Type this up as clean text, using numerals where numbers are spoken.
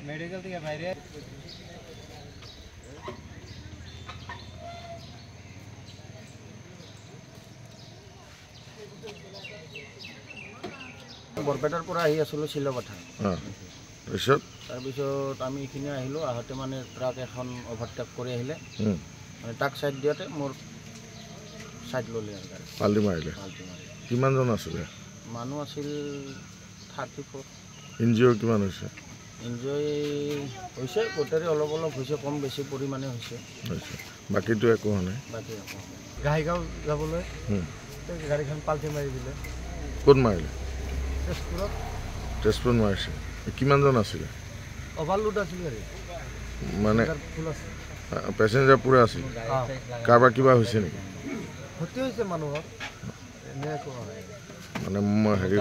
Medical থেকে বাইৰে বৰপেটাৰ পৰা আহি আছিলোঁ চিলপাঠা। তাৰপিছত আমি এইখিনি আহিলোঁ, আহোঁতে মানে ট্ৰাক এখন অভাৰটেক কৰি আহিলে, মানে তাক ছাইড দিয়াতে মোৰ ছাইড ল'লে আৰু গাড়ী পাল্টি মাৰিলে। কিমানজন আছিলে? মানুহ আছিল 34। ইনজিঅ' কিমান হৈছে? ইনজিঅ' হৈছে গোটেই অলপ অলপ হৈছে, কম বেছি পৰিমাণে হৈছে। বাকীটো একো হোৱা নাই? বাকী একো হোৱা নাই। ঘাইগাঁও যাবলৈ গাড়ীখন পাল্টি মাৰি দিলে। ক'ত মাৰিলে? তেজপুৰত। তেজপুৰত মাৰিছে। কিমানজন আছিলে? অভাৰলোড আছিল গাড়ী, মানে পেচেঞ্জাৰ পূৰা আছিল। কাৰোবাৰ কিবা হৈছে নেকি? ক্ষতি হৈছে মানুহৰ, এনে একো মানে হেৰি